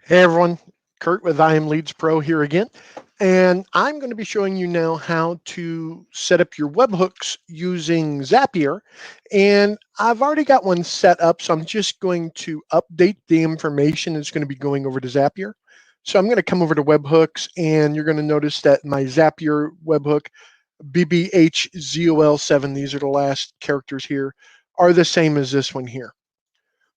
Hey everyone, Kurt with IMLeadsPro here again, and I'm going to be showing you now how to set up your webhooks using Zapier. And I've already got one set up, so I'm just going to update the information that's going to be going over to Zapier. So I'm going to come over to webhooks, and you're going to notice that my Zapier webhook, BBHZOL7, these are the last characters here, are the same as this one here.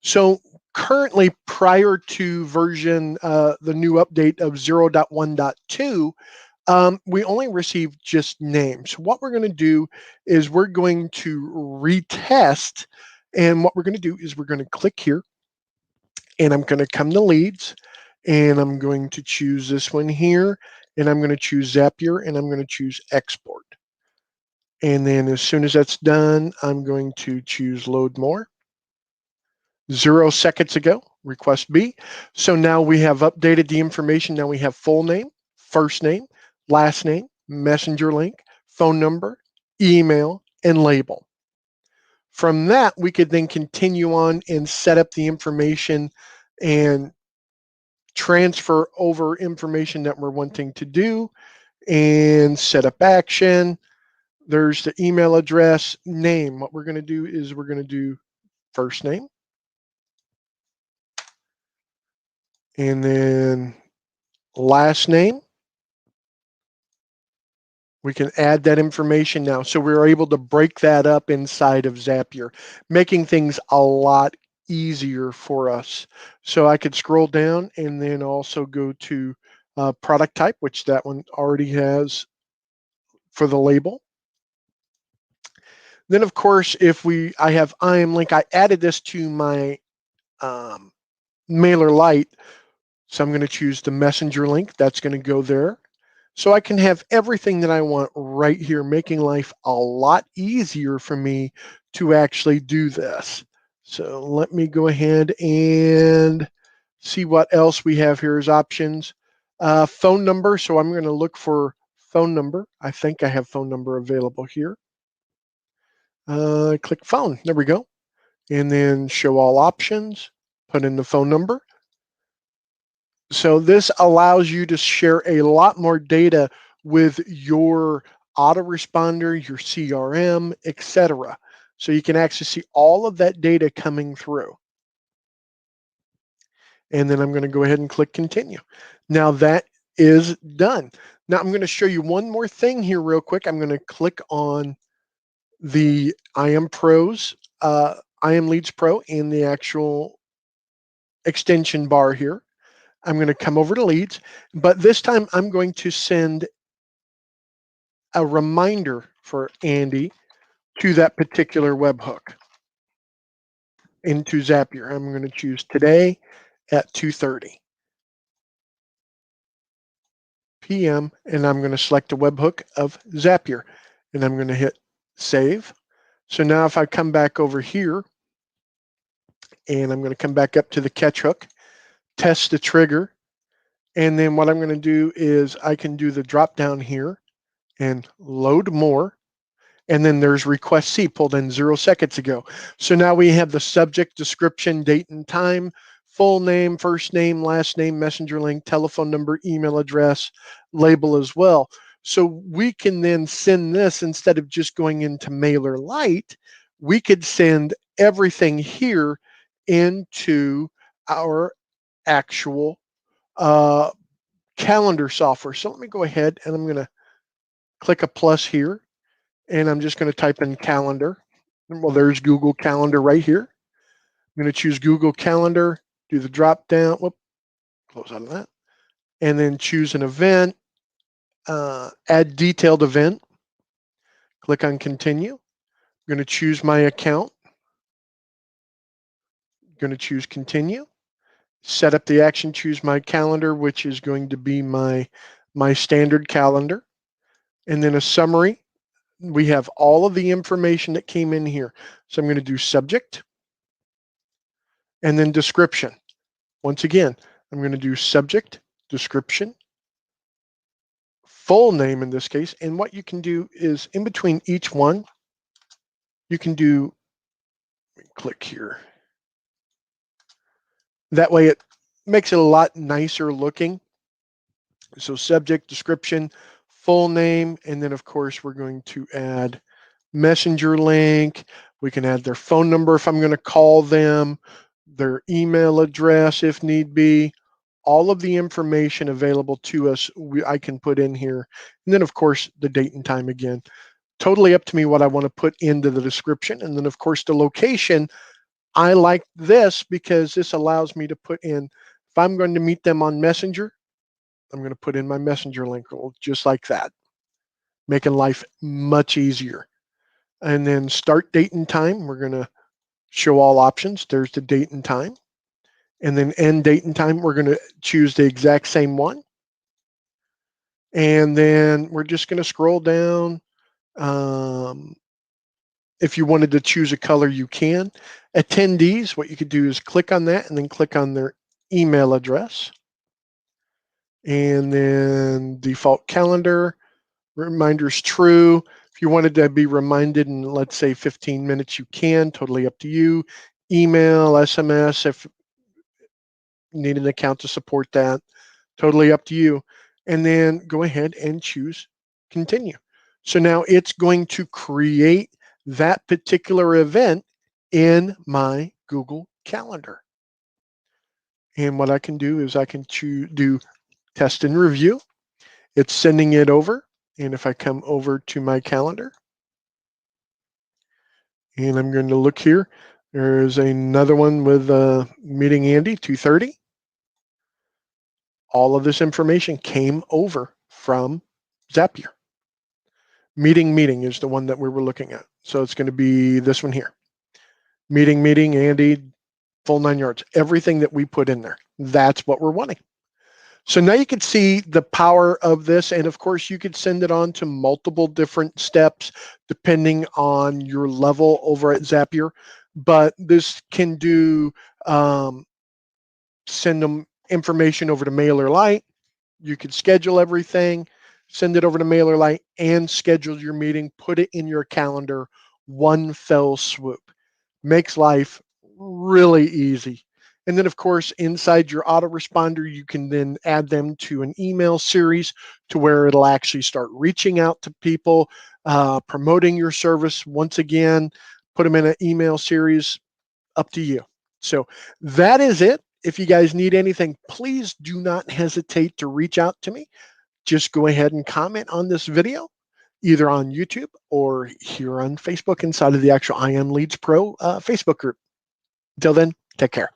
So currently, prior to the new update of 0.1.2, we only received just names. What we're going to do is we're going to retest. And what we're going to do is we're going to click here, and I'm going to come to leads, and I'm going to choose this one here, and I'm going to choose Zapier, and I'm going to choose export. And then as soon as that's done, I'm going to choose load more. 0 seconds ago, request B. So now we have updated the information. Now we have full name, first name, last name, messenger link, phone number, email, and label. From that, we could then continue on and set up the information and transfer over information that we're wanting to do and set up action. There's the email address, name. What we're going to do is we're going to do first name, and then last name. We can add that information now. So we're able to break that up inside of Zapier, making things a lot easier for us. So I could scroll down and then also go to product type, which that one already has for the label. Then of course, I have IMLink, I added this to my MailerLite. So I'm going to choose the messenger link. That's going to go there. So I can have everything that I want right here, making life a lot easier for me to actually do this. So let me go ahead and see what else we have here as options. Phone number. So I'm going to look for phone number. I think I have phone number available here. Click phone. There we go. And then show all options. Put in the phone number. So this allows you to share a lot more data with your autoresponder, your CRM, etc. So you can actually see all of that data coming through. And then I'm going to go ahead and click continue. Now that is done. Now I'm going to show you one more thing here real quick. I'm going to click on the IMLeadsPro in the actual extension bar here. I'm going to come over to leads, but this time I'm going to send a reminder for Andy to that particular webhook into Zapier. I'm going to choose today at 2:30 p.m. and I'm going to select a webhook of Zapier and I'm going to hit save. So now if I come back over here and I'm going to come back up to the catch hook, test the trigger, and then what I'm going to do is I can do the drop down here and load more. And then there's request C pulled in 0 seconds ago. So now we have the subject, description, date and time, full name, first name, last name, messenger link, telephone number, email address, label as well. So we can then send this instead of just going into MailerLite, we could send everything here into our actual calendar software. So let me go ahead and I'm going to click a plus here. And I'm just going to type in calendar. Well, there's Google Calendar right here. I'm going to choose Google Calendar, do the drop down, close out of that, and then choose an event, add detailed event, click on continue. I'm going to choose my account, I'm going to choose continue, set up the action, choose my calendar, which is going to be my standard calendar, and then a summary. We have all of the information that came in here. So I'm going to do subject, and then description. Once again, I'm going to do subject, description, full name in this case. And what you can do is in between each one, you can click here. That way makes it a lot nicer looking. So subject, description, full name, and then of course we're going to add messenger link. We can add their phone number if I'm going to call them, their email address if need be. All of the information available to us, I can put in here. And then of course the date and time again. Totally up to me what I want to put into the description. And then of course the location, I like this because this allows me to put in, if I'm going to meet them on Messenger, I'm going to put in my Messenger link just like that, making life much easier. And then start date and time, we're going to show all options. There's the date and time. And then end date and time, we're going to choose the exact same one. And then we're just going to scroll down. If you wanted to choose a color, you can. Attendees, what you could do is click on that and then click on their email address. And then default calendar, reminders true. If you wanted to be reminded in, let's say, 15 minutes, you can, totally up to you. Email, SMS, if you need an account to support that, totally up to you. And then go ahead and choose continue. So now it's going to create that particular event in my Google Calendar. And what I can do is I can do test and review. It's sending it over. And if I come over to my calendar, and I'm going to look here, there's another one with meeting Andy, 2:30. All of this information came over from Zapier. Meeting is the one that we were looking at. So it's going to be this one here. Meeting, Andy, full 9 yards. Everything that we put in there. That's what we're wanting. So now you can see the power of this. And of course, you could send it on to multiple different steps depending on your level over at Zapier. But this can do, send them information over to MailerLite. You could schedule everything, send it over to MailerLite, and schedule your meeting, put it in your calendar, one fell swoop. Makes life really easy. And then, of course, inside your autoresponder, you can then add them to an email series to where it'll actually start reaching out to people, promoting your service. Once again, put them in an email series, up to you. So that is it. If you guys need anything, please do not hesitate to reach out to me. Just go ahead and comment on this video, either on YouTube or here on Facebook inside of the actual IMLeadsPro Facebook group. Until then, take care.